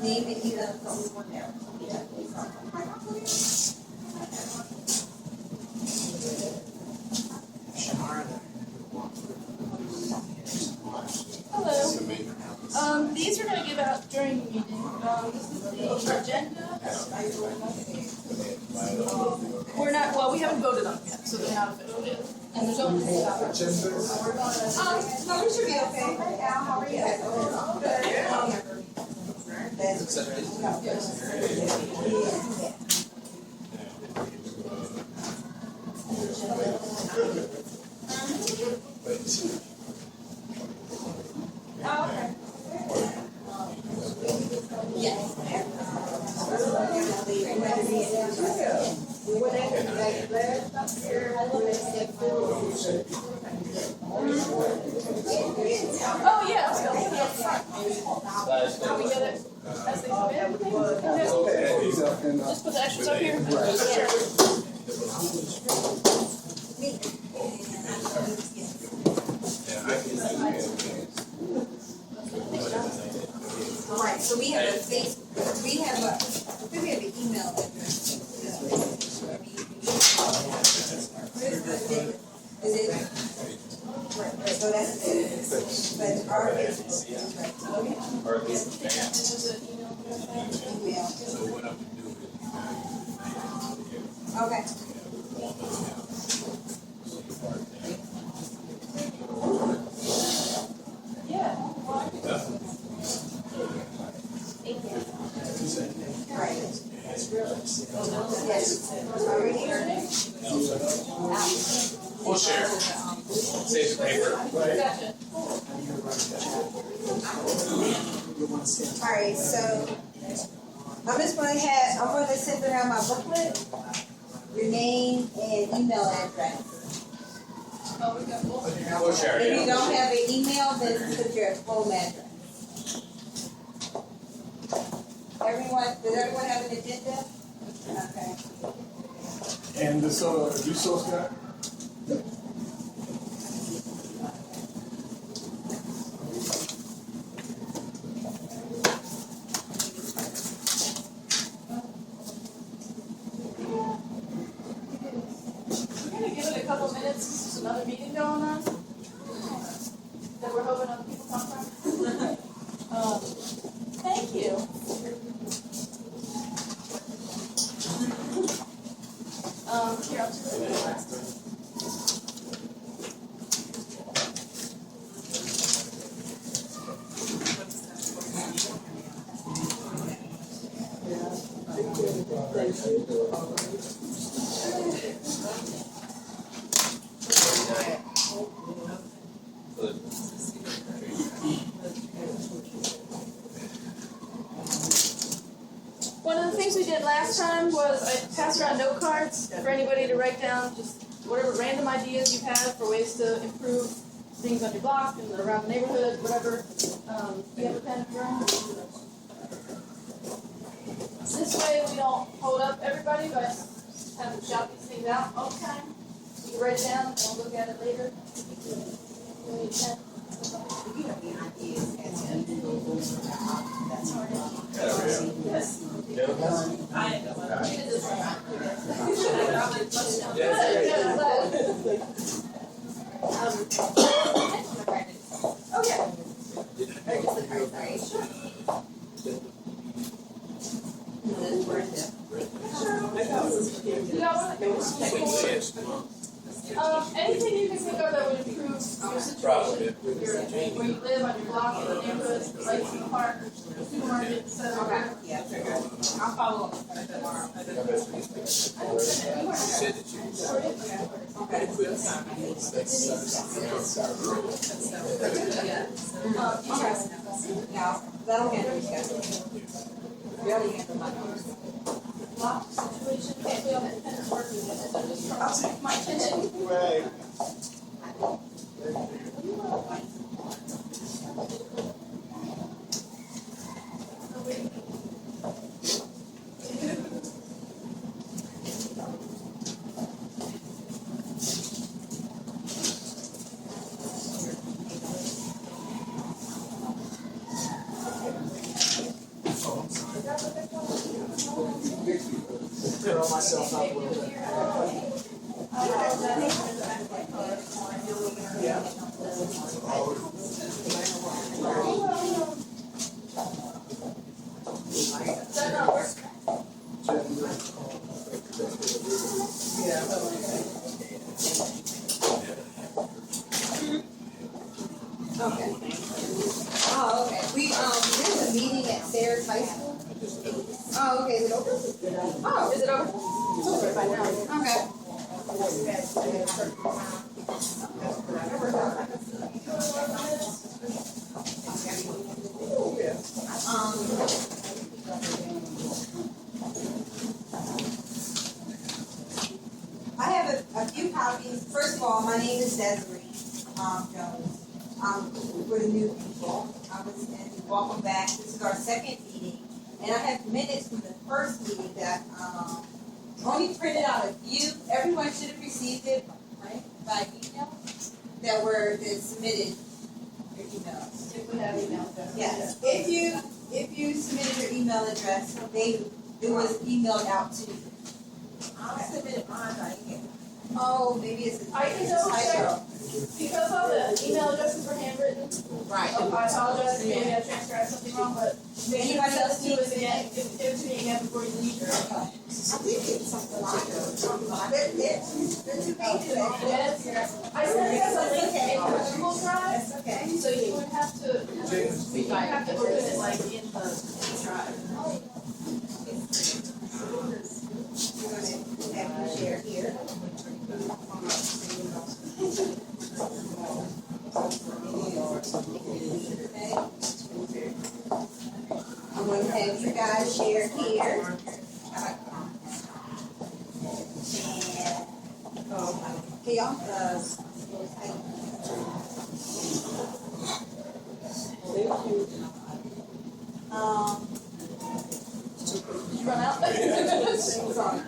name and email someone there. Hello. These are going to give out during the meeting. This is the agenda. We're not, well, we haven't voted on them yet, so they're not official yet. And there's only no, we should be okay. Al, how are you? Oh, okay. Yes. Oh, yeah. Can we get it as they come in? Just put the extras up here? Right, so we have a Facebook, we have an email address. Is it? Right, so that's it. But our business, right, okay. Email. Okay. Yeah. Right. Yes. Already here. We'll share. Save the paper. Gotcha. Alright, so I'm gonna send around my booklet, your name and email address. Oh, we got both. We'll share. If you don't have an email, then put your full address. Does everyone have an agenda? Okay. And this resource guy? We're going to give it a couple minutes. There's another meeting going on that we're hoping other people come from. Thank you. Here, I'll just do it last. One of the things we did last time was I passed around note cards for anybody to write down just whatever random ideas you have for ways to improve things on your block and around the neighborhood, whatever. Do you have a pen, Jerome? This way we don't hold up everybody by having to shout these things out all the time. You can write it down and we'll look at it later. You need a pen? You have any ideas as to that's hard. Yes. Yeah. Good, okay. Anything you can think of that would improve your situation, where you live, on your block, in the neighborhood, right in the park, supermarket, etc. Okay, yeah, very good. I'll follow up tomorrow. Okay. Now, that'll handle it. Really handle my numbers. Block situation, can't be on that pen working, so just trying to take my attention. Right. Okay. Oh, okay. There's a meeting at Sarah's High School. Oh, okay. Is it over? Oh, is it over? It's over by now. Okay. I have a few copies. First of all, my name is Desiree Jones. For the new people, and welcome back. This is our second meeting, and I have minutes from the first meeting that only printed out a few. Everyone should have received it, right, by email that submitted your emails. If we have email address. Yes. If you submitted your email address, it was emailed out to you. I submitted mine by email. Oh, maybe it's a I can double check. typo. Because all the email addresses were handwritten, Right. I apologize, maybe I transcribed something wrong, but maybe Anybody else do it again, give it to me again before you leave. I think it's something like that. They're 2 pages. I sent it as a link in the Google Drive, That's okay. so you would have to open it like in the drive. We're gonna have you share here. Okay. I'm going to have you guys share here. Okay, y'all. Did you run out? Sorry.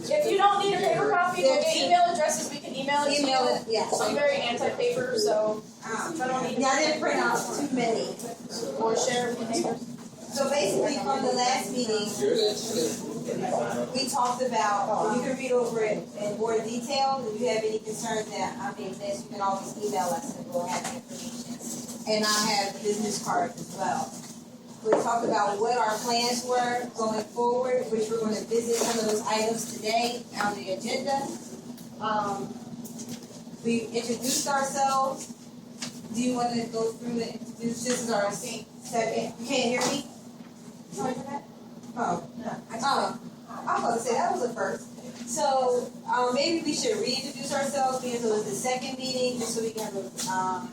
If you don't need a paper copy, we'll get email addresses, we can email it to you. Email it, yes. I'm very anti-paper, so I don't need. Yeah, I didn't print out too many. Or share with your neighbors. So basically, from the last meeting, we talked about, you can read over it in more detail. If you have any concerns that you can always email us and we'll have the information. And I have business cards as well. We talked about what our plans were going forward, which we're going to visit some of those items today on the agenda. We introduced ourselves. Do you want to go through and introduce? This is our second. You can't hear me? Oh. Oh. I was about to say that was a first. So maybe we should reintroduce ourselves because it was the second meeting, just so we can have a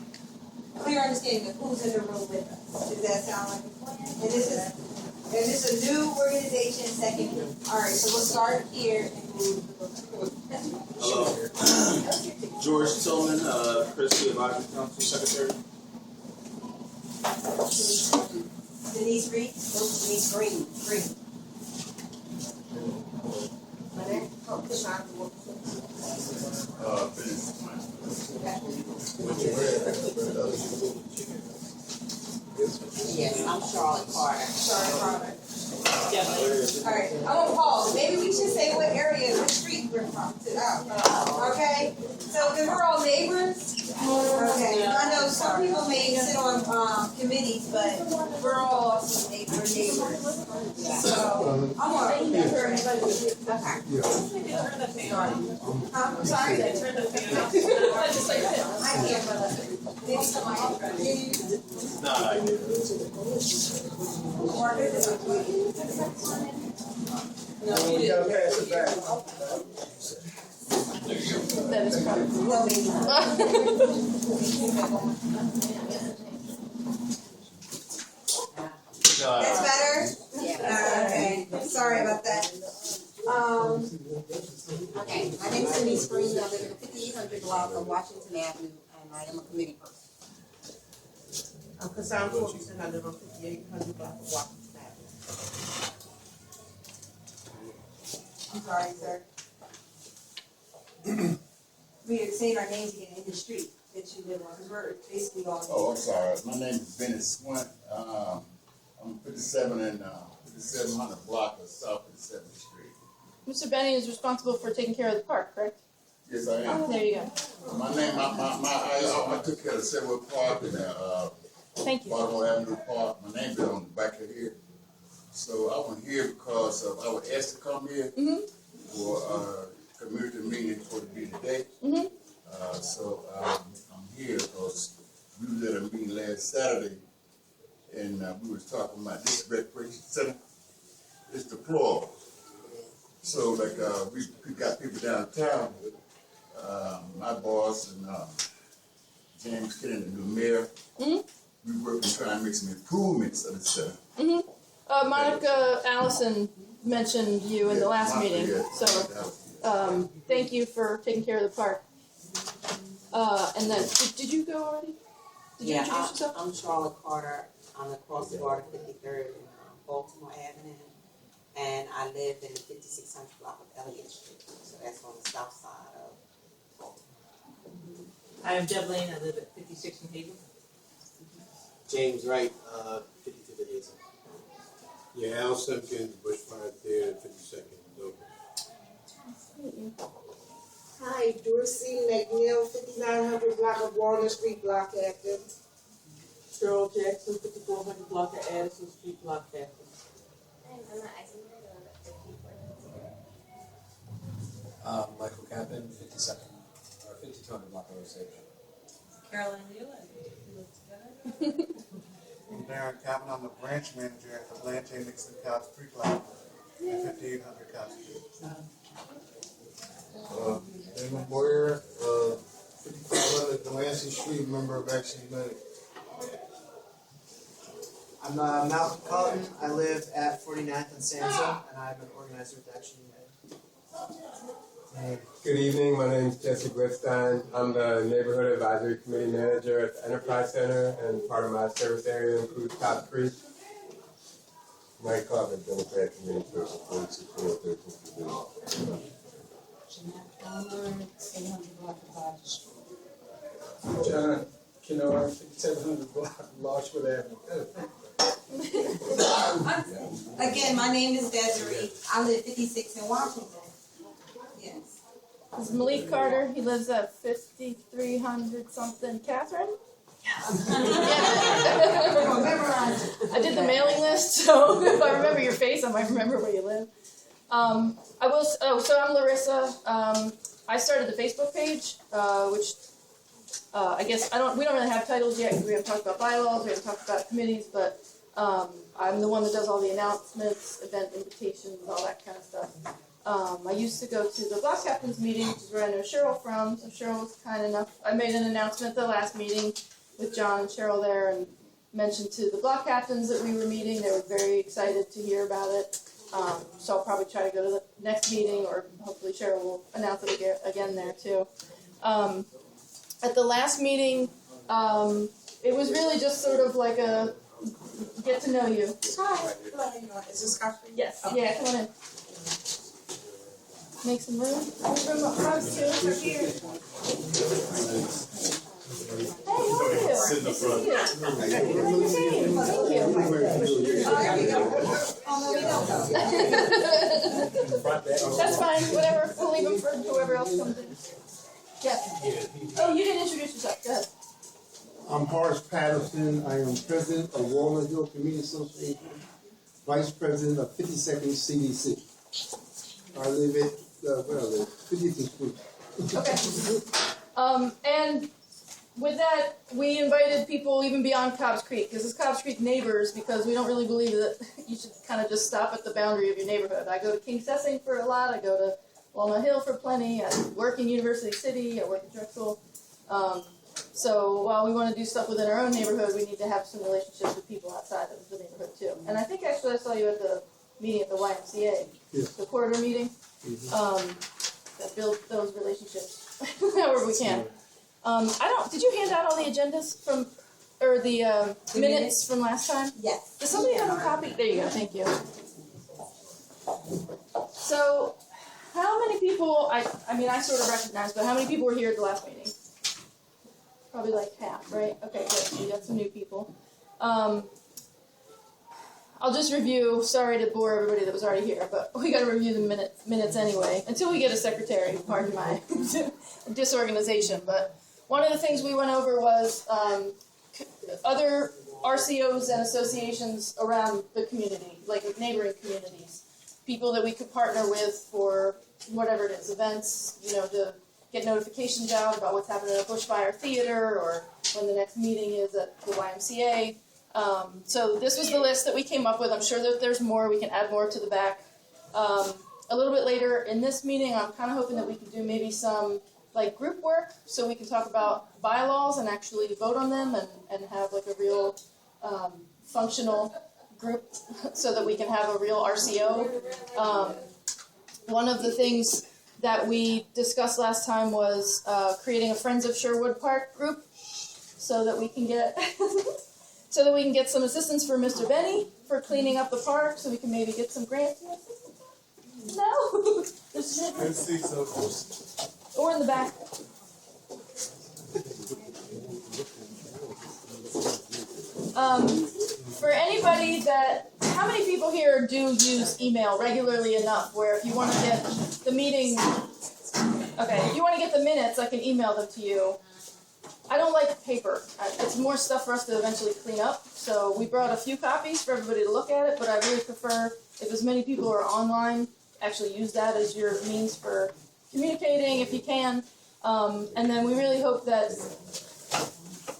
clear understanding of who's in the room with us. Does that sound like a plan? And this is a new organization, second meeting. All right, so we'll start here and move. Hello. George Tillman, Christie Advisory Council Secretary. Denise Reed? Denise Green. My name? Oh, Yes, I'm Charlotte Carter. Charlotte Carter. All right, I'm gonna pause. Maybe we should say what area, what street we're from. Okay? So, because we're all neighbors. Okay, I know some people may sit on committees, but we're all also neighbors. So, I'm gonna. Okay. I'm sorry. Turn the fan off. I just like that. I can't, but No, I did. No, You gotta pass it back. That is probably. no, maybe No, That's better? Okay, sorry about that. Okay, my name is Denise Green. I live in the 5800 block of Washington Avenue, and I am a committee person. I'm concerned for I live on 5800 block of Washington Avenue. I'm sorry, sir. We are saying our names again in the street that you live on, because we're basically all. Oh, I'm sorry. My name is Benny Swint. I'm 57 and 5700 block of South 57th Street. Mr. Benny is responsible for taking care of the park, correct? Yes, I am. There you go. My name, I took care of several park in Thank you. Baltimore Avenue Park. My name's been on the back of here. So I was here because I was asked to come here for a community meeting for to be today. So I'm here because we was at a meeting last Saturday and we was talking about this recreation center. It's deplorable. So like we got people downtown, my boss and James Kennedy, the new mayor. We working trying to make some improvements of the center. Monica Allison mentioned you in the last meeting, so thank you for taking care of the park. And then, did you go already? Did you introduce yourself? I'm Charlotte Carter. I'm across the water, 53rd and Baltimore Avenue, and I live in the 5600 block of Elliott Street. So that's on the south side of Baltimore. I am Deb Lane. I live at 56 in Haven. James Wright, 52 Hazel. Yeah, Al Simpkins, bushfire there, 52nd. Hi, Dorsey McNeil, 5900 block of Walnut Street, Block Active. Cheryl Jackson, 5400 block of Addison Street, Block Captain. Michael Kaplan, 52nd, or 5200 block of Osage. Carolyn Leland. I'm Darren Calvin. I'm the branch manager at the Blanche Nixon Cobbs Creek Line at 5800 Cobbs Street. Damon Boyer, 5500 Delancey Street, member of Action United. I'm Malcolm Cotton. I live at 49th and Sansa, and I'm an organizer with Action United. Good evening, my name is Jesse Gladstein. I'm the Neighborhood Advisory Committee Manager at the Enterprise Center, and part of my service area includes Cobbs Creek. Mike Cobbin, Democrat Committee Person, 4613th. Jeanette Palmer, 800 block of Dodge Street. John Kennard, 5700 block, Larchwood Avenue. Again, my name is Desiree. I live 56 in Washington. Yes. This is Malik Carter. He lives at 5300 something. Catherine? Yes. I did the mailing list, so if I remember your face, I might remember where you live. So I'm Larissa. I started the Facebook page, which I guess we don't really have titles yet because we haven't talked about bylaws, we haven't talked about committees, but I'm the one that does all the announcements, event invitations, all that kind of stuff. I used to go to the Block Captains meeting, which is where I know Cheryl from, so Cheryl was kind enough. I made an announcement at the last meeting with John and Cheryl there and mentioned to the Block Captains that we were meeting. They were very excited to hear about it. So I'll probably try to go to the next meeting, or hopefully Cheryl will announce it again there too. At the last meeting, it was really just sort of like a get to know you. Hi. Is this coffee? Yes. Okay. Yeah, come on in. Make some room. Room up front too. For here. Hey, how are you? Sit in the front. Thank you. That's fine. Whatever. We'll leave them for whoever else comes in. Yeah. Oh, you didn't introduce yourself. Go ahead. I'm Horace Patterson. I am president of Walnut Hill Community Association, vice president of 52nd CDC. I live at, 50th Street. Okay. And with that, we invited people even beyond Cobbs Creek, because it's Cobbs Creek neighbors, because we don't really believe that you should kind of just stop at the boundary of your neighborhood. I go to King Sessing for a lot, I go to Walnut Hill for plenty, I work in University City, I work in Drexel. So while we want to do stuff within our own neighborhood, we need to have some relationships with people outside of the neighborhood too. And I think actually I saw you at the meeting at the YMCA, the corridor meeting, that build those relationships however we can. Did you hand out all the agendas from, or the minutes from last time? Yes. Does somebody have a copy? There you go, thank you. So, how many people, I sort of recognize, but how many people were here at the last meeting? Probably like half, right? Okay, good, so you got some new people. I'll just review, sorry to bore everybody that was already here, but we gotta review the minutes anyway, until we get a secretary, pardon my disorganization. But one of the things we went over was other RCOs and associations around the community, like neighboring communities. People that we could partner with for whatever it is, events, to get notifications out about what's happening at a bushfire theater or when the next meeting is at the YMCA. So this was the list that we came up with. I'm sure that there's more. We can add more to the back. A little bit later in this meeting, I'm kind of hoping that we can do maybe some group work so we can talk about bylaws and actually vote on them and have a real functional group so that we can have a real RCO. One of the things that we discussed last time was creating a Friends of Sherwood Park group so that we can get some assistance for Mr. Benny for cleaning up the park, so we can maybe get some grants. No. Or in the back. For anybody how many people here do use email regularly enough where if you want to get the meeting, if you want to get the minutes, I can email them to you. I don't like paper. It's more stuff for us to eventually clean up. So we brought a few copies for everybody to look at it, but I really prefer if as many people are online, actually use that as your means for communicating if you can. And then we really hope that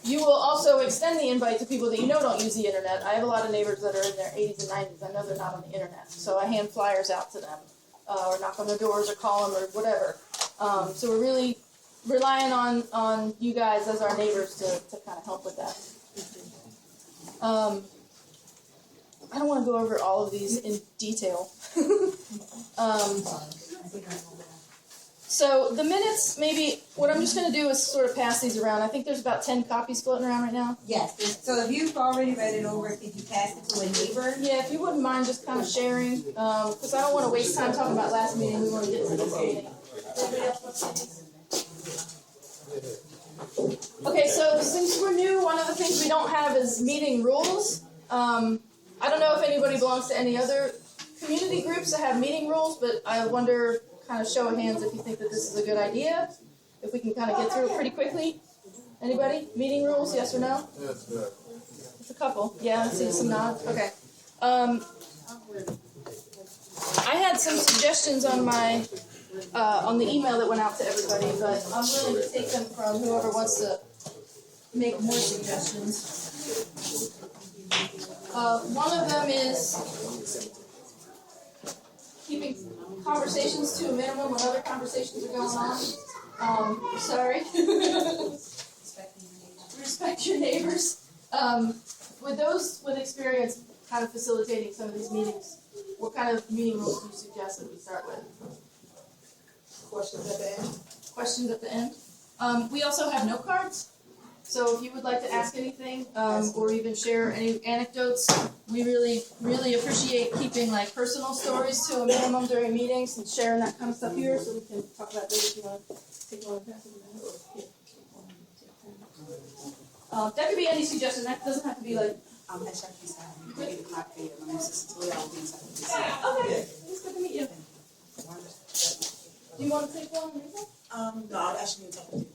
you will also extend the invite to people that don't use the internet. I have a lot of neighbors that are in their 80s and 90s. I know they're not on the internet. So I hand flyers out to them or knock on their doors or call them or whatever. So we're really relying on you guys as our neighbors to kind of help with that. I don't want to go over all of these in detail. So the minutes, maybe, what I'm just going to do is sort of pass these around. I think there's about 10 copies floating around right now. Yes, so if you've already read it over, could you pass it to a neighbor? Yeah, if you wouldn't mind just kind of sharing, because I don't want to waste time talking about last meeting. We want to get to this meeting. Anybody else want to say anything? Okay, so since we're new, one of the things we don't have is meeting rules. I don't know if anybody belongs to any other community groups that have meeting rules, but I wonder, kind of show of hands if you think that this is a good idea. If we can kind of get through it pretty quickly. Anybody? Meeting rules, yes or no? Yes, sir. It's a couple. Yeah, I see some nods. Okay. I had some suggestions on my on the email that went out to everybody, but I'm willing to take them from whoever wants to make more suggestions. One of them is keeping conversations to a minimum when other conversations are going on. Sorry. Respect your neighbors. With those with experience kind of facilitating some of these meetings, what kind of meeting rules do you suggest that we start with? Questions at the end? Questions at the end. We also have note cards. So if you would like to ask anything, or even share any anecdotes, we really, really appreciate keeping personal stories to a minimum during meetings and sharing that kind of stuff here, so we can talk about those if you want to take one and pass it around. That could be any suggestion. That doesn't have to be Okay, it's good to meet you. Do you want to take one? no, I'll actually talk to you.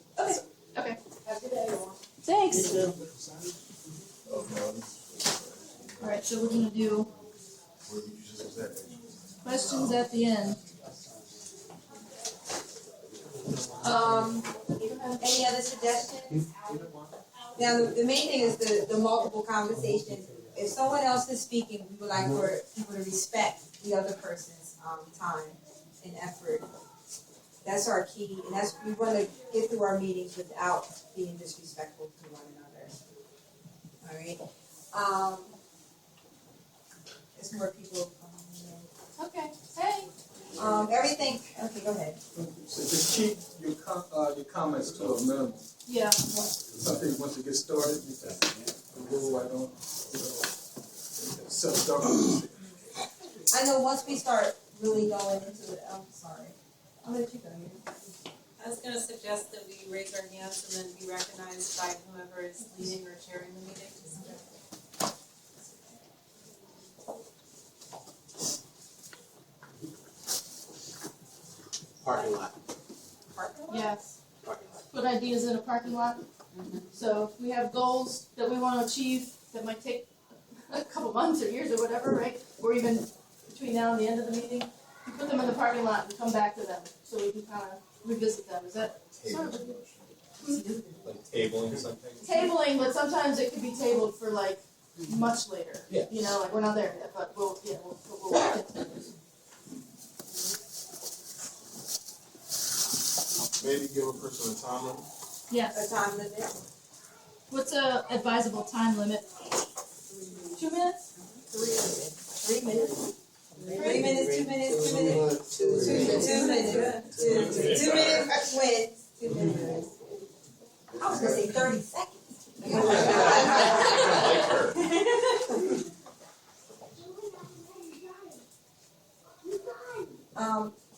Okay. Have a good day, everyone. Thanks. All right, so we're gonna do questions at the end. Any other suggestions? Now, the main thing is the multiple conversations. If someone else is speaking, we would like for people to respect the other person's time and effort. That's our key, and we want to get through our meetings without being disrespectful to one another. All right. There's more people. Okay. Hey. Everything. Okay, go ahead. So just keep your comments to a minimum. Yeah. Some people, once they get started, you say, "Oh, I don't." Self-governance. I know once we start really going into it. I'm sorry. I'll let you go here. I was going to suggest that we raise our hands and then be recognized by whoever is leading or chairing the meeting. lot. Yes. Put ideas in a parking lot. So if we have goals that we want to achieve that might take a couple months or years or whatever, right? Or even between now and the end of the meeting, we put them in the parking lot and come back to them so we can kind of revisit them. Is that sort of Like tabling something? tabling? But sometimes it could be tabled for like much later. Yeah. You know, like we're not there yet, but we'll continue. Maybe give a person a time limit. Yes. A time limit? What's a advisable time limit? 2 minutes? 3 minutes. 3 minutes, 2 minutes, 2 minutes. 2 minutes. 2 minutes wins. 2 minutes. I was gonna say 30 seconds.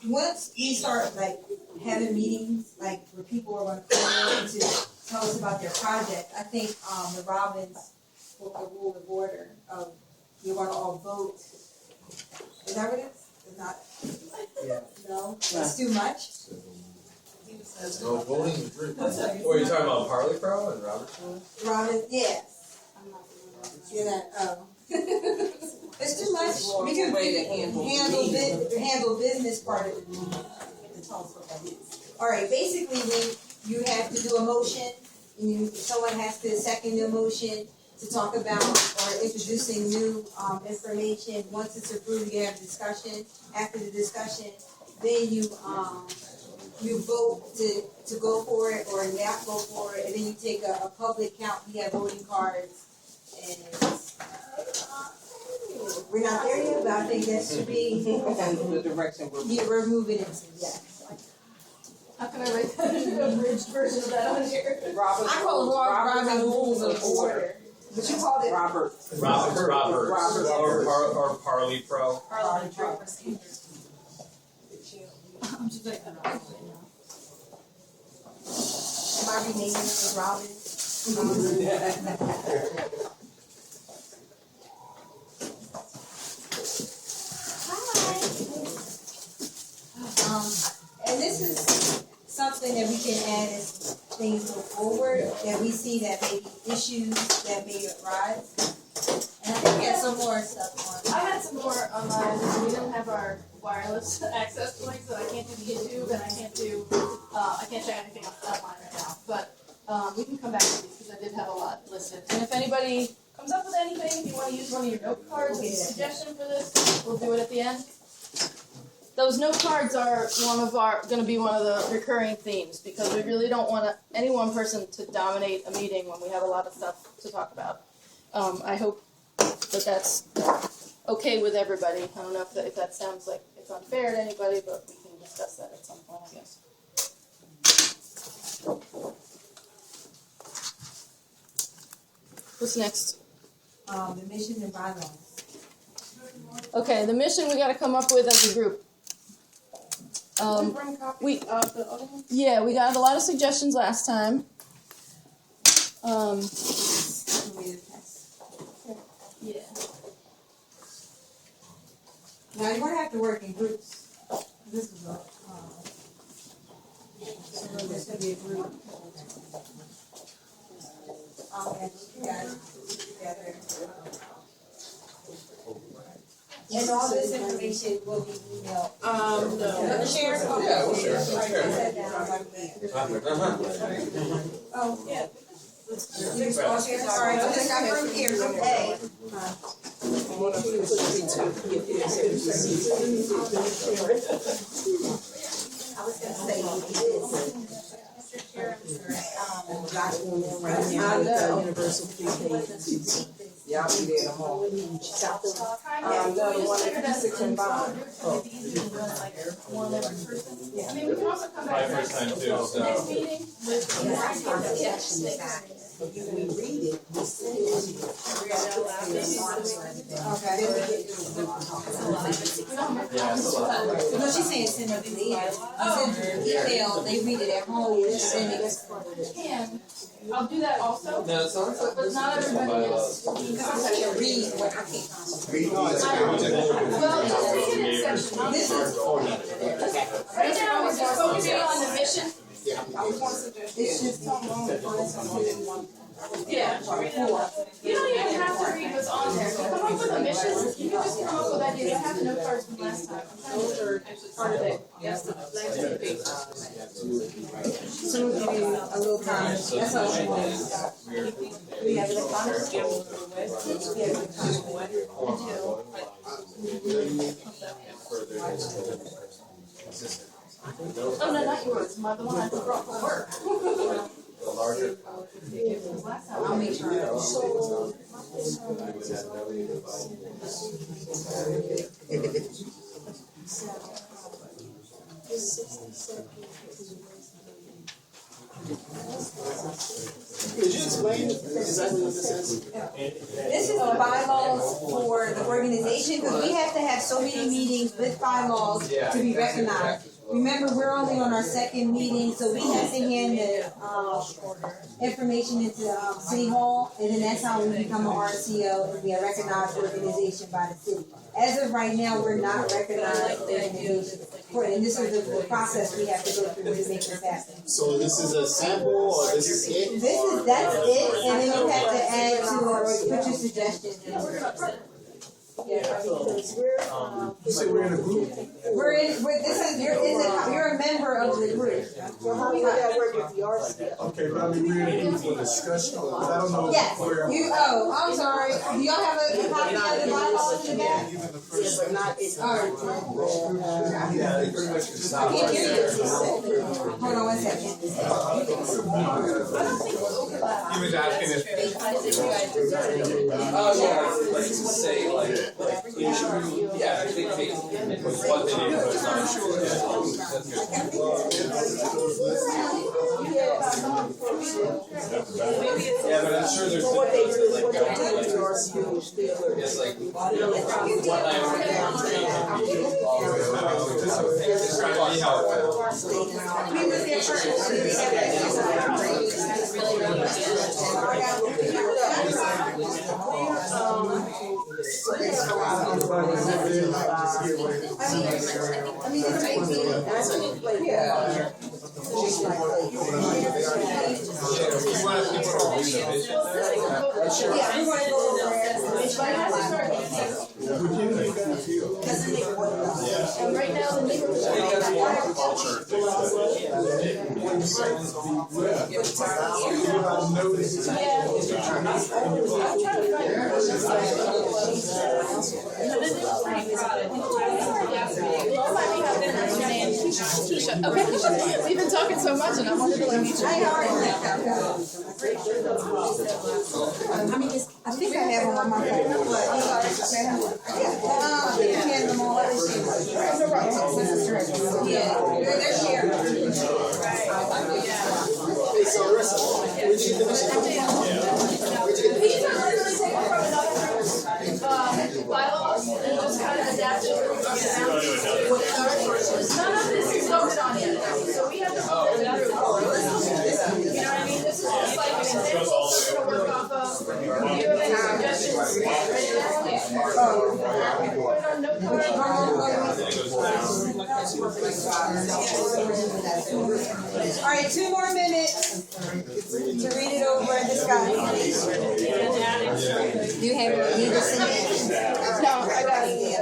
Once we start like having meetings, like where people are gonna come in to tell us about their project, I think the Robbins will the rule of order of you wanna all vote. Is that what it is? It's not? Yeah. No? It's too much? No voting is written. Or are you talking about Parley Pro and Robertson? Robbins, yes. Yeah, that, it's too much. We can handle business part of it. Alright, basically when you have to do a motion, and someone has to second your motion to talk about or introducing new information. Once it's approved, you have discussion. After the discussion, then you vote to go for it or not go for it, and then you take a public count. We have voting cards, and we're not there yet, but I think that should be the direction we're moving into. Yeah. How can I write that in a abridged version of that on here? I call it Robert Rules of Order. But you called it Roberts. Or Parley Pro. Parliamentary procedures. I'm just like, Am I renaming it for Robin? And this is something that we can add as things go forward, that we see that may be issues that may arise. And I think we have some more stuff on. I had some more on mine. We don't have our wireless access point, so I can't do YouTube and I can't check anything online right now. But we can come back to these because I did have a lot listed. And if anybody comes up with anything, if you want to use one of your note cards as a suggestion for this, we'll do it at the end. Those note cards are going to be one of the recurring themes because we really don't want any one person to dominate a meeting when we have a lot of stuff to talk about. I hope that that's okay with everybody. I don't know if that sounds like it's unfair to anybody, but we can discuss that at some point, I guess. What's next? The mission and bylaws. Okay, the mission we got to come up with as a group. We got a lot of suggestions last time. Yeah. Now you're gonna have to work in groups. This is so there's gonna be a group. And you guys together. And all this information will be emailed. No. Share? Yeah, we'll share. Oh, yeah. Sorry, I just got from here, from A. I was gonna say, Mr. Chair, Universal free pay. Yeah, I'll be there tomorrow. No, the one at 56 and bond. One every person. I mean, we can also come My back first time too, so. next meeting with. If we read it, we send it to you. Okay. Then we get to the No, she's saying send it to the email. Send it to the email, they read it at home, and send it. I'll do that also. No, it sounds like But not everybody is. Because I can't read what I can't. Well, just take an exception. This is, Right now, we're just focusing on the mission. it's just. Yeah. You don't even have to read what's on there. If you come up with a mission, you can just come up with ideas. I have no cards from last time. Those are actually part of it. Yes, the language piece. So we'll give you a little time, that's all she wants. We have the comments. Oh, no, not yours. The one I brought for work. the larger. I'll make sure. Could you explain exactly what this is? This is the bylaws for the organization, because we have to have so many meetings with bylaws to be recognized. Remember, we're only on our second meeting, so we have to hand the, information into, City Hall, and then that's how we become an RCO and be a recognized organization by the city. As of right now, we're not a recognized organization, and this is the process we have to go through to make this happen. So this is a sample, or this is it? That's it, and then you have to add to or put your suggestions in. You say we're in a group? You're a member of the group. So how do that work with the RCO? Okay, but I mean, we're in a group for discussion, because I don't know Yes, where. I'm sorry, do y'all have a copy of the bylaws in the back? Yeah, but not, it's Alright. Yeah, they pretty much just stop. Hold on one second. He was asking if. Oh, yeah, like to say, like, yeah, big thing, what they did was not sure. Yeah, but I'm sure there's. so what they do is what they do with the RCO is still. It's like, one night we're Just trying to be helpful. We was there And right now, the neighborhood. Okay, we've been talking so much, and I wanted to let you. I think I have them on my phone. Yeah, they're shared. Hey, so Rissa, where'd you finish it? These are literally taken from another group's bylaws and just kind of adapted. None of this is voted on yet, so we have to vote it through. You know what I mean? This is just like an example to work off of. Do you have any suggestions? Put it on note card. All right, 2 more minutes to read it over and discuss. Do you have any decisions? No, I got it.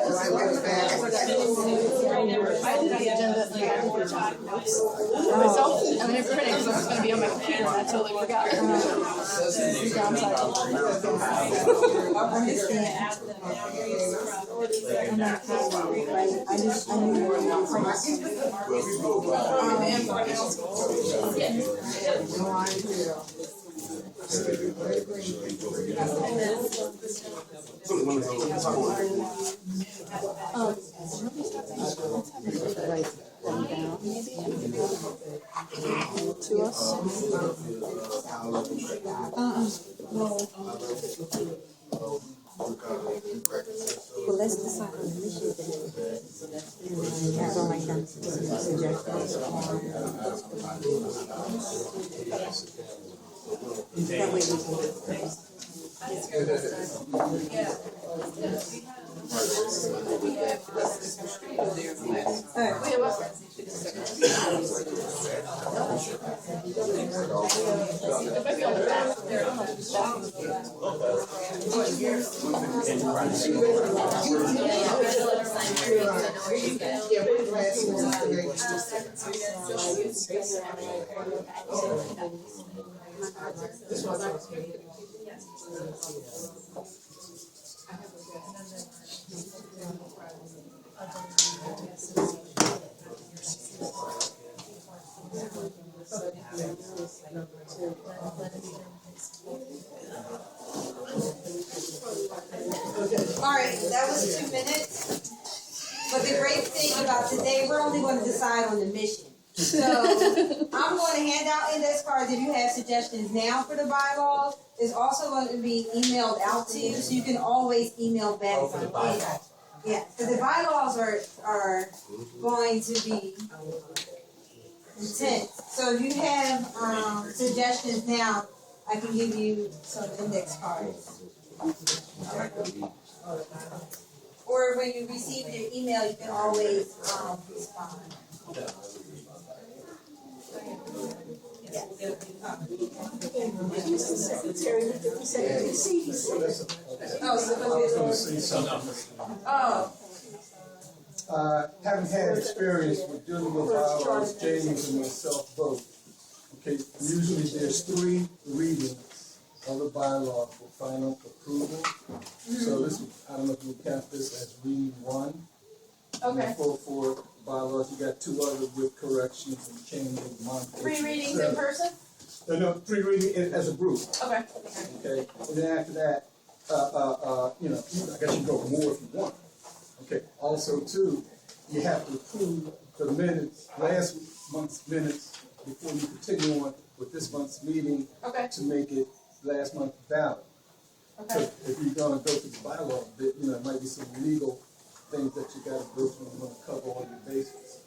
I did the agenda and I did the chat notes myself, and then printing because it's going to be on my computer, and I totally forgot. To us? Well, let's decide on the mission today. Yeah, go write down some suggestions. That way we can. Alright, that was 2 minutes. But the great thing about today, we're only gonna decide on the mission. So, I'm gonna hand out index cards if you have suggestions now for the bylaws. It's also going to be emailed out to you, so you can always email back. Oh, for the bylaws. Yeah, because the bylaws are going to be intense. So if you have suggestions now, I can give you some index cards. Or when you receive your email, you can always respond. Having had experience with dealing with bylaws, James and myself both. Okay, usually there's 3 readings of the bylaw for final approval. So this, I don't know if you'll count this as reading 1. Okay. For bylaws, you got 2 others with corrections and changes, modifications. 3 readings in person? No, 3 readings as a group. Okay. Okay, and then after that, you know, I guess you go more if you want. Okay, also too, you have to approve the minutes, last month's minutes, before you continue on with this month's meeting. Okay. To make it last month's ballot. Okay. So if you're gonna go through the bylaw, you know, there might be some legal things that you gotta go through and wanna cover on your basis.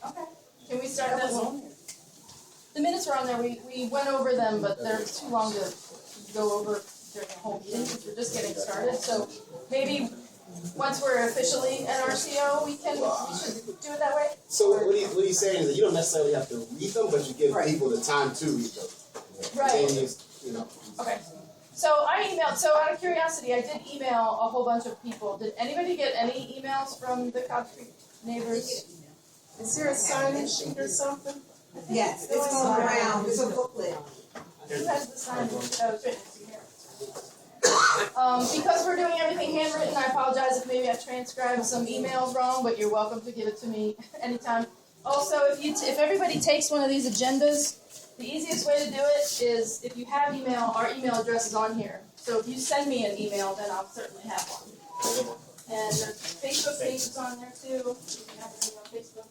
Okay. Can we start this? The minutes were on there. We went over them, but they're too long to go over during the whole meeting because we're just getting started. So maybe once we're officially an RCO, we should do it that way. So what he's saying is that you don't necessarily have to read them, but you give people the time to read them. Right. And you know. Okay. So I emailed, so out of curiosity, I did email a whole bunch of people. Did anybody get any emails from the Cobbs Creek neighbors? Is there a sign-in sheet or something? Yes, it's going around, it's a booklet. Who has the sign? Oh, it's written here. Because we're doing everything handwritten, I apologize if maybe I transcribed some emails wrong, but you're welcome to give it to me anytime. Also, if everybody takes one of these agendas, the easiest way to do it is if you have email, our email address is on here. So if you send me an email, then I'll certainly have one. And the Facebook page is on there too. You can have it on Facebook.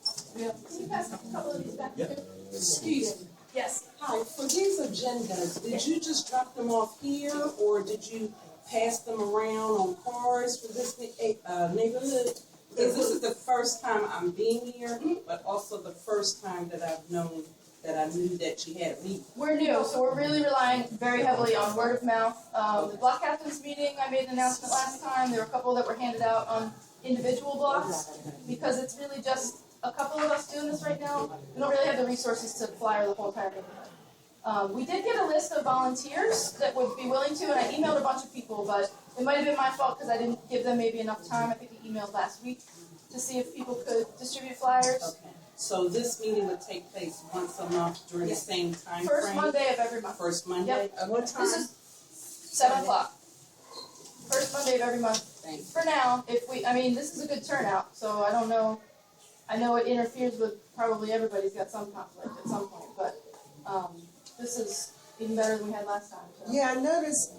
Can you pass a couple of these back too? Excuse me. Yes. Hi, for these agendas, did you just drop them off here, or did you pass them around on cars for this neighborhood? Because this is the first time I'm being here, but also the first time that I've known that I knew that you had a meeting. We're new, so we're really relying very heavily on word of mouth. The block captains meeting, I made an announcement last time. There were a couple that were handed out on individual blocks because it's really just a couple of us doing this right now. We don't really have the resources to flyer the whole entire neighborhood. We did get a list of volunteers that would be willing to, and I emailed a bunch of people, but it might have been my fault because I didn't give them maybe enough time. I think I emailed last week to see if people could distribute flyers. Okay. So this meeting would take place once a month during the same time frame? First Monday of every month. First Monday? Yep. At what time? This is 7 o'clock. First Monday of every month. Thanks. For now, this is a good turnout, so I don't know. I know it interferes with probably everybody's got some conflict at some point, but this is even better than we had last time. So. Yeah, I noticed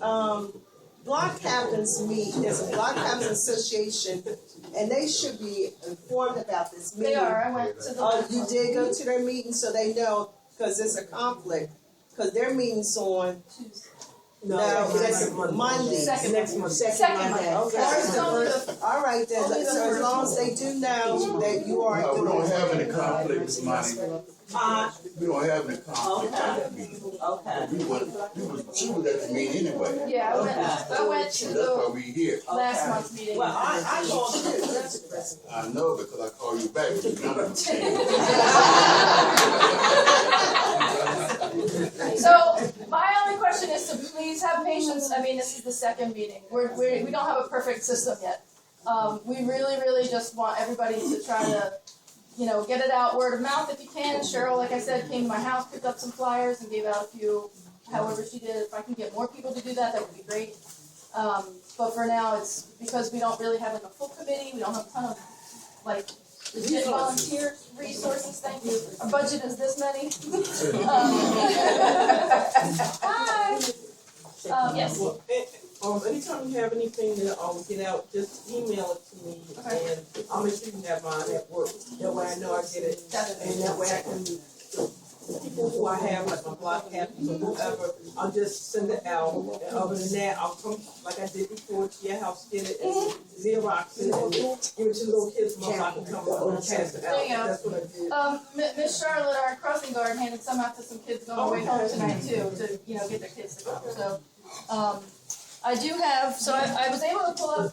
block captains meet, there's a block captains association, and they should be informed about this meeting. They are. I went to the. Oh, you did go to their meeting, so they know, cause it's a conflict, cause their meeting's on. No, It's Monday. Second Next month. Second Monday. Monday. Okay. All right then, Only the so as first long as they do know that you are. No, we don't have any conflicts, Monty. We don't have any conflict at the meeting. Okay. She was at the meeting anyway. Yeah, I went to That's why the we here. last month's meeting. Well, I called you. I know because I called you back. But your number changed. So my only question is to please have patience. I mean, this is the second meeting. We don't have a perfect system yet. We really just want everybody to try to, get it out word of mouth if you can. Cheryl, like I said, came to my house, picked up some flyers, and gave out a few. However she did. If I can get more people to do that, that would be great. But for now, it's because we don't really have a full committee. We don't have a ton of legit volunteer resources. Thank you. Our budget is this many. Hi. Yes. Anytime you have anything to get out, just email it to me, Okay. and I'll make sure you have mine at work. That way I know I get it, and that way I can, people who I have, like my block captains or whoever, I'll just send it out. And other than that, I'll come, like I did before, to your house, get it, and Xerox it, and give it to the little kids, so I can come up and pass it out. There you go. That's what I did. Miss Charlotte, our crossing guard, handed some out to some kids on their way home tonight too, to get their kids to come. So, I do have. So I was able to pull up.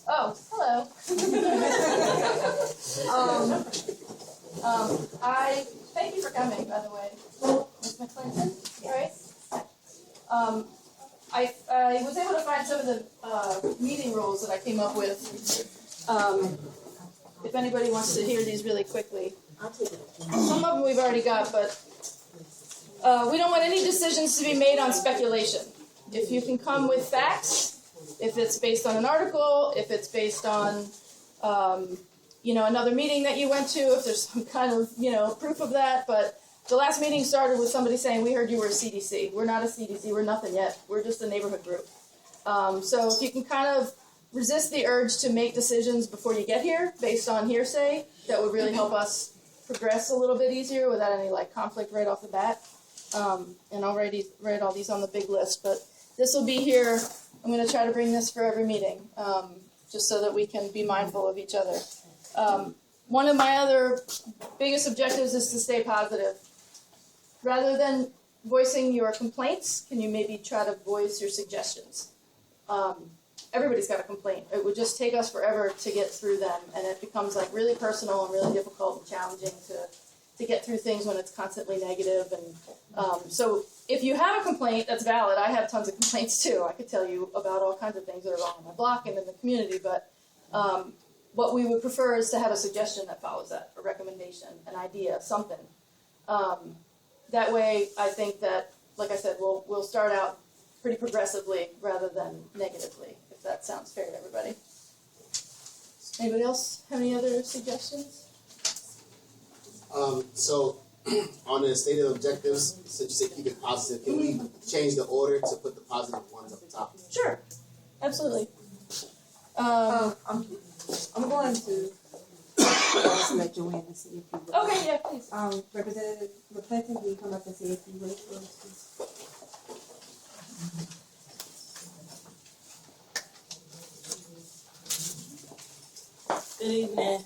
Oh, hello. I thank you for coming, by the way, Ms. McClinton, right? I was able to find some of the meeting rules that I came up with. If anybody wants to hear these really quickly, some of them we've already got, but we don't want any decisions to be made on speculation. If you can come with facts, if it's based on an article, if it's based on, another meeting that you went to, if there's some kind of, proof of that. But the last meeting started with somebody saying, we heard you were a CDC. We're not a CDC. We're nothing yet. We're just a neighborhood group. So if you can kind of resist the urge to make decisions before you get here based on hearsay, that would really help us progress a little bit easier without any conflict right off the bat. And I'll write all these on the big list, but this will be here. I'm going to try to bring this for every meeting, just so that we can be mindful of each other. One of my other biggest objectives is to stay positive. Rather than voicing your complaints, can you maybe try to voice your suggestions? Everybody's got a complaint. It would just take us forever to get through them, and it becomes really personal and really difficult and challenging to get through things when it's constantly negative. And so if you have a complaint that's valid, I have tons of complaints too. I could tell you about all kinds of things that are wrong on my block and in the community, but what we would prefer is to have a suggestion that follows that, a recommendation, an idea, something. That way, I think that, like I said, we'll start out pretty progressively rather than negatively, if that sounds fair to everybody. Anybody else have any other suggestions? So on the stated objectives, since you say keep it positive, can we change the order to put the positive ones up top? Sure, absolutely. I'm going to also let Joanna see if you would. Okay, yeah, please. Representative McClinton, can you come up and say a few words for us, please? Good evening.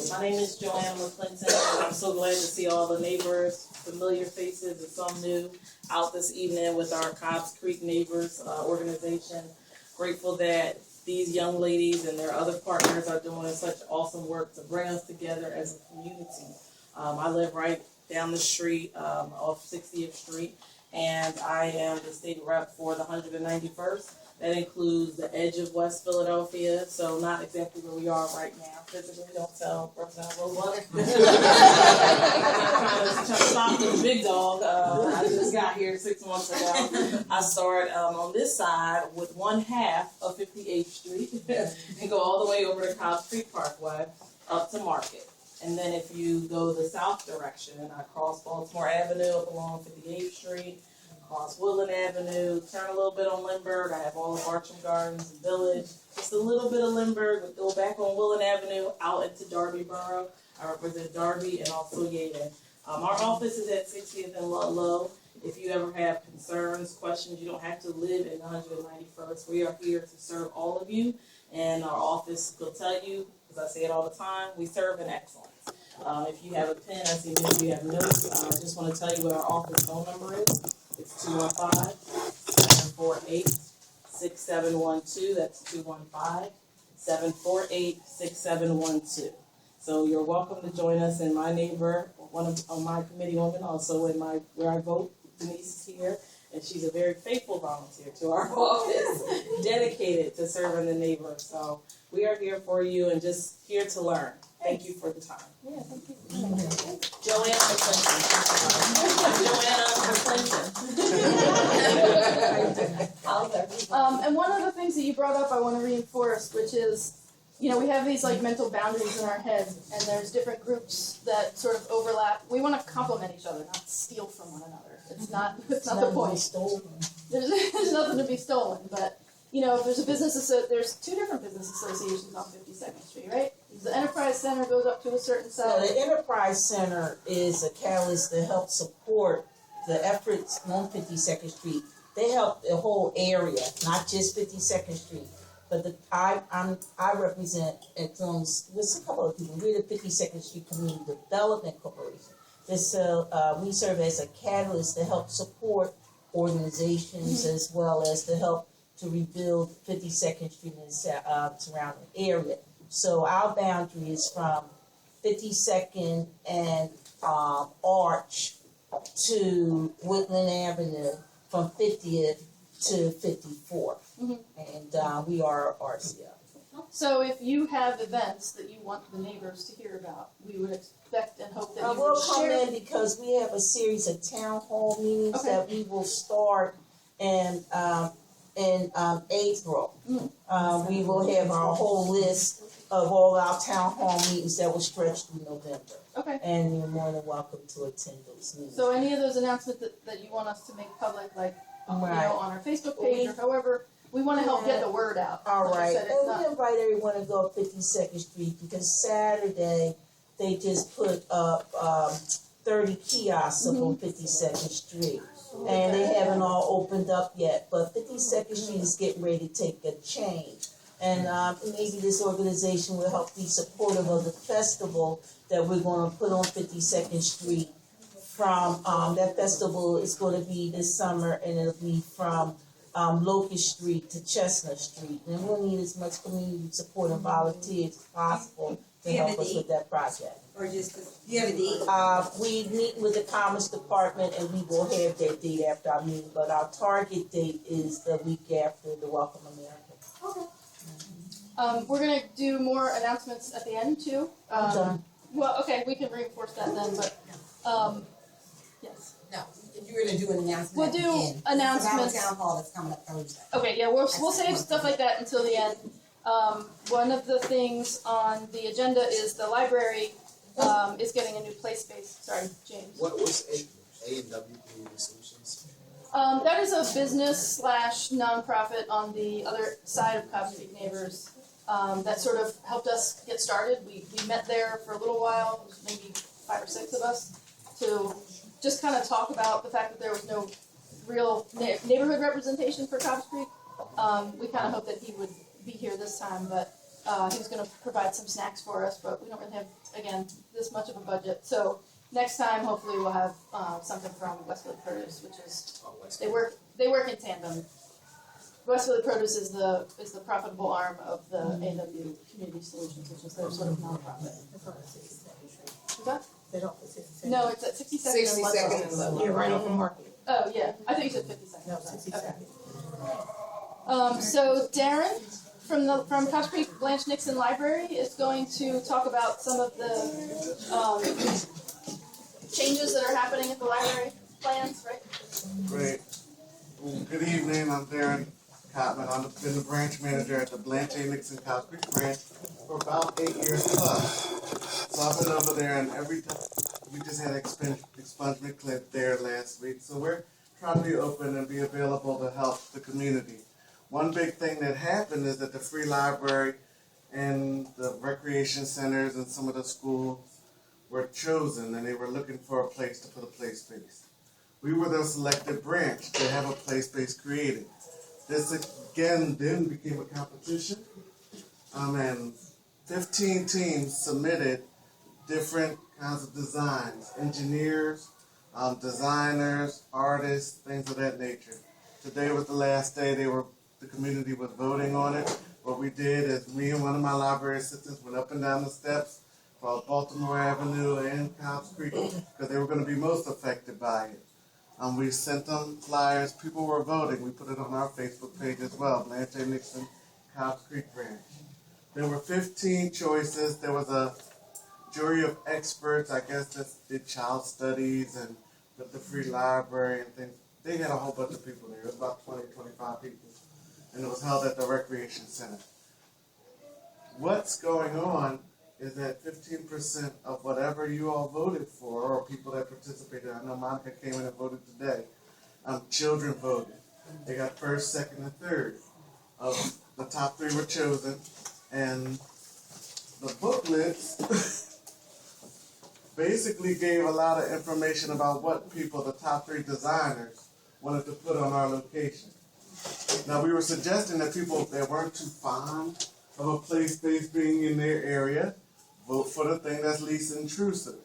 My name is Joanna McClinton, and I'm so glad to see all the neighbors, familiar faces, and some new out this evening with our Cobbs Creek Neighbors organization. Grateful that these young ladies and their other partners are doing such awesome work to bring us together as a community. I live right down the street off 60th Street, and I am the state rep for the 191st. That includes the edge of West Philadelphia, so not exactly where we are right now. Physically, don't tell Representative Rosewater. Trying to stop the big dog. I just got here 6 months ago. I start on this side with one half of 58th Street and go all the way over to Cobbs Creek Parkway up to Market. And then if you go the south direction, I cross Baltimore Avenue up along 58th Street, cross Woodland Avenue, turn a little bit on Lindbergh. I have all of Bartram Gardens and Village, just a little bit of Lindbergh, but go back on Woodland Avenue out into Darby Borough. I represent Darby and also Yaden. Our office is at 60th and Ludlow. If you ever have concerns, questions, you don't have to live in 191st. We are here to serve all of you, and our office will tell you, as I say it all the time, we serve in excellence. If you have a pen, I see many of you have notes. I just want to tell you what our office phone number is. It's 215-748-6712. That's 215-748-6712. So you're welcome to join us. And my neighbor, one of my committee women, also where I vote, Denise is here, and she's a very faithful volunteer to our office, dedicated to serving the neighbor. So we are here for you and just here to learn. Thank you for the time. Yeah, thank you. Joanna McClinton. And one of the things that you brought up I want to reinforce, which is, you know, we have these like mental boundaries in our head, and there's different groups that sort of overlap. We want to complement each other, not steal from one another. It's not the point. There's nothing to be stolen, but you know, if there's there's two different business associations on 52nd Street, right? The Enterprise Center goes up to a certain size. So the Enterprise Center is a catalyst to help support the efforts on 52nd Street. They help the whole area, not just 52nd Street. But I represent with a couple of people. We're the 52nd Street Community Development Corporation. We serve as a catalyst to help support organizations as well as to help to rebuild 52nd Street and surrounding area. So our boundary is from 52nd and Arch to Woodland Avenue, from 50th to 54th. And we are RCO. So if you have events that you want the neighbors to hear about, we would expect and hope that you will would come share. in because we have a series of town hall meetings that we will start in April. We will have our whole list of all our town hall meetings that will stretch through November. Okay. And you're more than welcome to attend those meetings. So any of those announcements that you want us to make public, like you know, on our Facebook page or however, we want to help get the word out. All Like I right. said, And we invite everyone to go up 52nd Street because Saturday they just put up 30 kiosks up on 52nd Street. And they haven't all opened up yet, but 52nd Street is getting ready to take a change. And maybe this organization will help be supportive of the festival that we're going to put on 52nd Street. From that festival is going to be this summer, and it'll be from Locust Street to Chestnut Street. And we'll need as much community support and volunteers as possible to help us with that project. Or just, do you have a date? We meet with the Commerce Department, and we will have that date after our meeting, but our target date is the week after the Welcome America. Okay. We're going to do more announcements at the end, too. Well, okay, we can reinforce that then, but, yes. No, you're gonna do an announcement We'll at the do end. announcements. It's about town hall that's coming up Thursday. Okay, yeah, we'll save stuff like that until the end. One of the things on the agenda is the library is getting a new play space. Sorry, James. What's A&W Community Solutions? That is a business / nonprofit on the other side of Cobbs Street Neighbors that sort of helped us get started. We met there for a little while, maybe 5 or 6 of us, to just kind of talk about the fact that there was no real neighborhood representation for Cobbs Street. We kind of hoped that he would be here this time, but he was going to provide some snacks for us, but we don't really have, again, this much of a budget. So next time, hopefully, we'll have something from Westwood Produce, which is they work in tandem. Westwood Produce is the profitable arm of the A&W Community Solutions, which is their sort of nonprofit. What's that? They don't. No, it's at 62nd and Ludlow. You're right off of Market. Oh yeah, I think you said 52nd. No, 62nd. Okay. So Darren from Cobbs Creek Blanche Nixon Library is going to talk about some of the changes that are happening at the library plans, right? Great. Good evening, I'm Darren Cotman. I've been the branch manager at the Blanche Nixon Cobbs Creek branch for about 8 years plus. So I've been over there, and every time we just had expungement clip there last week. So we're trying to be open and be available to help the community. One big thing that happened is that the free library and the recreation centers and some of the schools were chosen and they were looking for a place to put a play space. We were the selected branch to have a play space created. This again then became a competition. And 15 teams submitted different kinds of designs, engineers, designers, artists, things of that nature. Today was the last day the community was voting on it. What we did is me and one of my library assistants went up and down the steps for Baltimore Avenue and Cobbs Creek because they were going to be most affected by it. We sent them flyers. People were voting. We put it on our Facebook page as well, Blanche Nixon, Cobbs Creek Branch. There were 15 choices. There was a jury of experts, I guess, that did child studies and with the free library and things. They had a whole bunch of people there. It was about 20, 25 people. And it was held at the Recreation Center. What's going on is that 15% of whatever you all voted for, or people that participated, I know Monica came in and voted today, children voted. They got first, second, and third. Of the top 3 were chosen, and the booklets basically gave a lot of information about what people, the top 3 designers, wanted to put on our location. Now, we were suggesting that people that weren't too fond of a play space being in their area vote for the thing that's least intrusive.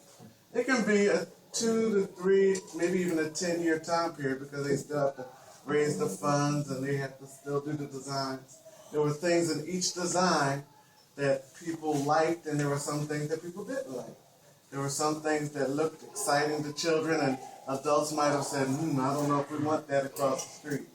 It can be a 2 to 3, maybe even a 10-year time period because they still have to raise the funds and they have to still do the designs. There were things in each design that people liked and there were some things that people didn't like. There were some things that looked exciting to children and adults might have said, I don't know if we want that across the street.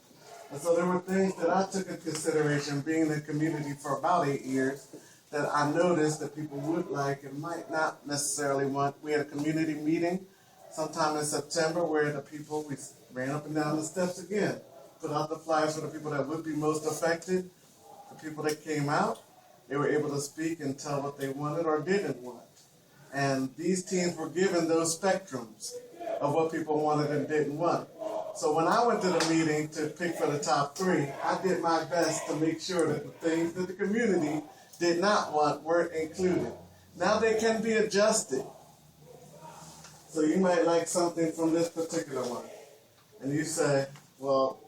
And so there were things that I took into consideration being in the community for about 8 years that I noticed that people would like and might not necessarily want. We had a community meeting sometime in September where the people, we ran up and down the steps again, put out the flyers for the people that would be most affected. The people that came out, they were able to speak and tell what they wanted or didn't want. And these teams were given those spectrums of what people wanted and didn't want. So when I went to the meeting to pick for the top 3, I did my best to make sure that the things that the community did not want weren't included. Now they can be adjusted. So you might like something from this particular one. And you say, well,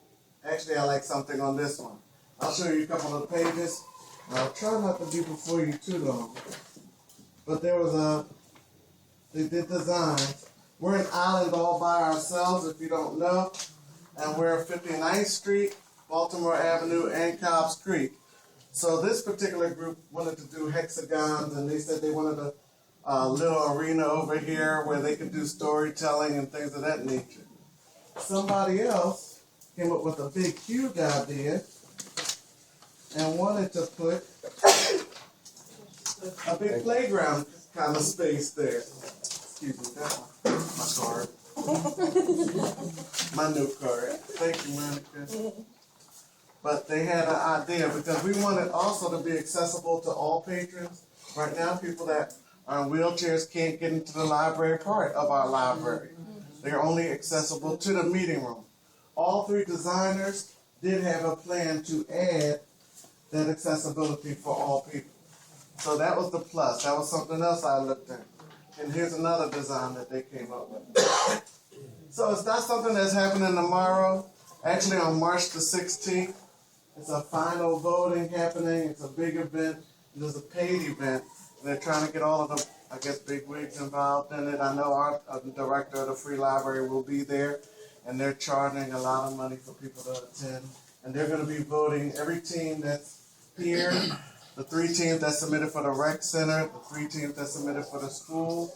actually I like something on this one. I'll show you a couple of the pages. I'll try not to be before you too long. But there was they did designs. We're an island all by ourselves, if you don't know. And we're 59th Street, Baltimore Avenue, and Cobbs Creek. So this particular group wanted to do hexagons, and they said they wanted a little arena over here where they could do storytelling and things of that nature. Somebody else came up with a big, huge idea and wanted to put a big playground kind of space there. Excuse me, that's my card. My note card. Thank you, Monica. But they had an idea because we wanted also to be accessible to all patrons. Right now, people that are in wheelchairs can't get into the library part of our library. They're only accessible to the meeting room. All 3 designers did have a plan to add that accessibility for all people. So that was the plus. That was something else I looked at. And here's another design that they came up with. So it's not something that's happening tomorrow. Actually, on March the 16th, it's a final voting happening. It's a big event. And there's a paid event. And they're trying to get all of the, I guess, big wigs involved in it. I know our director of the Free Library will be there. And they're charging a lot of money for people to attend. And they're going to be voting every team that's here. The 3 teams that submitted for the rec center, the 3 teams that submitted for the school,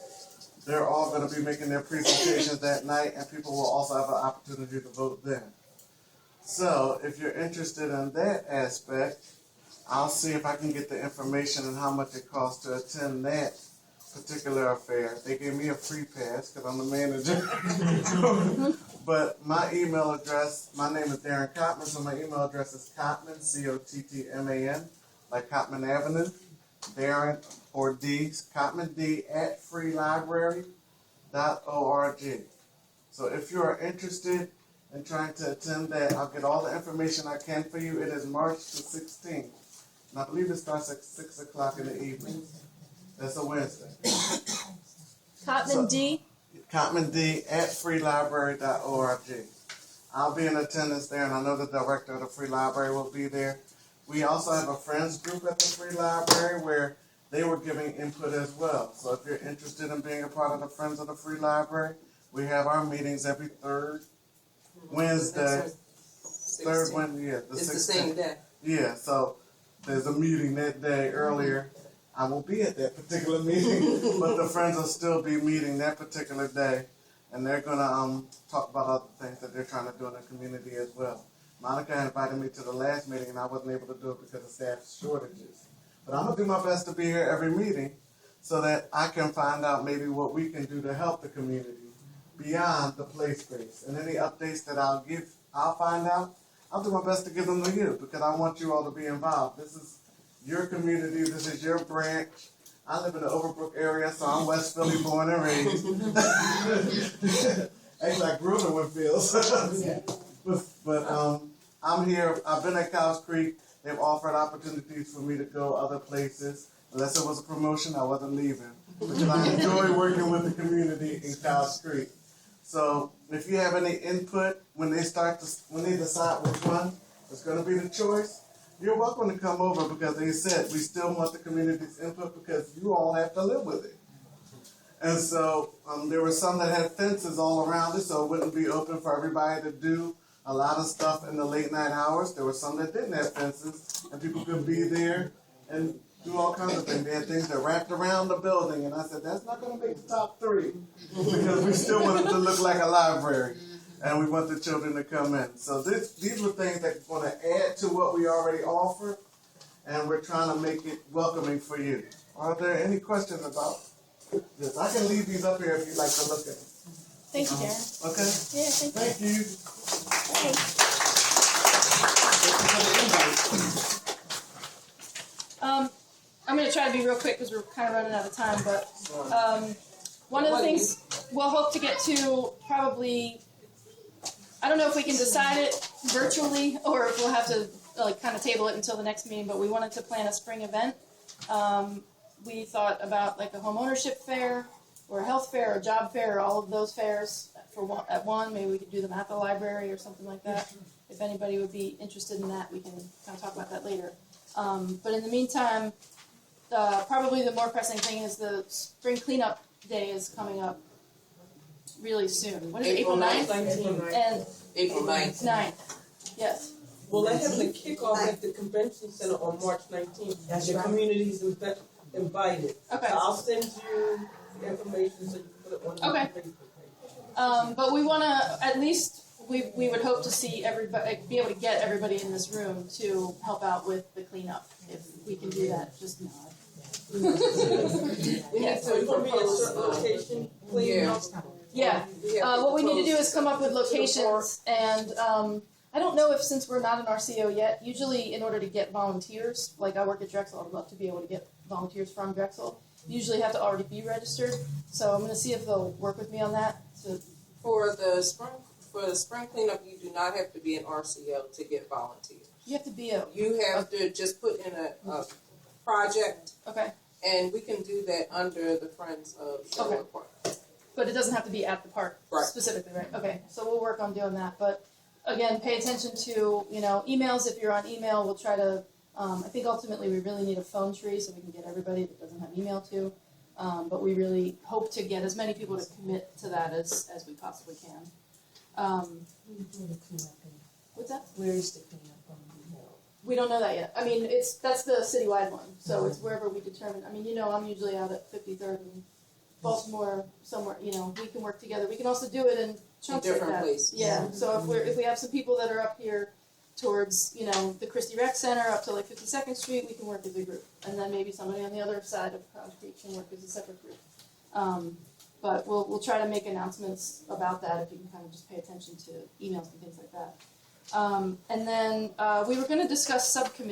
they're all going to be making their presentations that night, and people will also have an opportunity to vote then. So, if you're interested in that aspect, I'll see if I can get the information on how much it costs to attend that particular affair. They gave me a free pass because I'm the manager. But my email address, my name is Darren Cottman, so my email address is Cottman, Cottman, like Cottman Avenue, Darren, or D, Cottman D, at freelibrary.org. So if you are interested in trying to attend that, I'll get all the information I can for you. It is March the 16th, and I believe it starts at 6 o'clock in the evening. That's a Wednesday. Cotman D. Cotman D at freelibrary.org. I'll be in attendance there, and I know the director of the Free Library will be there. We also have a friends group at the Free Library where they were giving input as well. So if you're interested in being a part of the Friends of the Free Library, we have our meetings every third Wednesday. Third Wednesday, yeah. It's the same day. Yeah, so there's a meeting that day earlier. I won't be at that particular meeting, but the Friends will still be meeting that particular day. And they're gonna talk about other things that they're trying to do in the community as well. Monica invited me to the last meeting and I wasn't able to do it because of staff shortages. But I'm gonna do my best to be here every meeting so that I can find out maybe what we can do to help the community beyond the play space. And any updates that I'll find out, I'll do my best to give them to you because I want you all to be involved. This is your community, this is your branch. I live in the Overbrook area, so I'm West Philly born and raised. Actually, I grew up in Winfield. but I'm here. I've been at Cobbs Creek. They've offered opportunities for me to go other places. Unless it was a promotion, I wasn't leaving. Because I enjoy working with the community in Cobbs Creek. So if you have any input when they decide which one is going to be the choice, you're welcome to come over because they said we still want the community's input because you all have to live with it. And so there were some that had fences all around it, so it wouldn't be open for everybody to do a lot of stuff in the late night hours. There were some that didn't have fences, and people could be there and do all kinds of things. They had things that wrapped around the building, and I said, that's not going to make the top 3 because we still want it to look like a library. And we want the children to come in. So these were things that are going to add to what we already offer, and we're trying to make it welcoming for you. Are there any questions about this? I can leave these up here if you'd like to look at them. Thank you, Darren. Okay? Yeah, thank you. I'm going to try to be real quick because we're kind of running out of time, but one of the things we'll hope to get to probably, I don't know if we can decide it virtually or if we'll have to kind of table it until the next meeting, but we wanted to plan a spring event. We thought about like a home ownership fair or a health fair or a job fair, or all of those fairs at one. Maybe we could do them at the library or something like that. If anybody would be interested in that, we can kind of talk about that later. But in the meantime, probably the more pressing thing is the spring cleanup day is coming up really soon. What is it, April 9th? And April 9th. 9th, yes. Well, I have the kickoff at the convention center on March 19th. The community's invited. Okay. So I'll send you the information so you can put it on your Facebook page. But we want to, at least, we would hope to see everybody, be able to get everybody in this room to help out with the cleanup. If we can do that, just nod. Yes. So it's going to be a certain location, cleanup. Yeah. What we need to do is come up with locations, and I don't know if, since we're not an RCO yet, usually in order to get volunteers, like I work at Drexel, I'd love to be able to get volunteers from Drexel. You usually have to already be registered, so I'm going to see if they'll work with me on that. For the spring cleanup, you do not have to be an RCO to get volunteers. You have to be You have to just put in a project. Okay. And we can do that under the Friends of Sherwood Park. But it doesn't have to be at the park specifically, right? Okay, so we'll work on doing that. But again, pay attention to, emails. If you're on email, we'll try to, I think ultimately we really need a phone tree so we can get everybody that doesn't have email to. But we really hope to get as many people to commit to that as we possibly can. What's that? Where is the cleanup going to be held? We don't know that yet. I mean, that's the citywide one, so it's wherever we determine. I mean, I'm usually out at 53rd and Baltimore somewhere. We can work together. We can also do it in chunks like that. Places. Yeah. So if we have some people that are up here towards the Christie Rec Center up to like 52nd Street, we can work as a group, and then maybe somebody on the other side of Cobbs Creek can work as a separate group. But we'll try to make announcements about that if you can kind of just pay attention to emails and things like that. And then we were going to discuss subcommittees.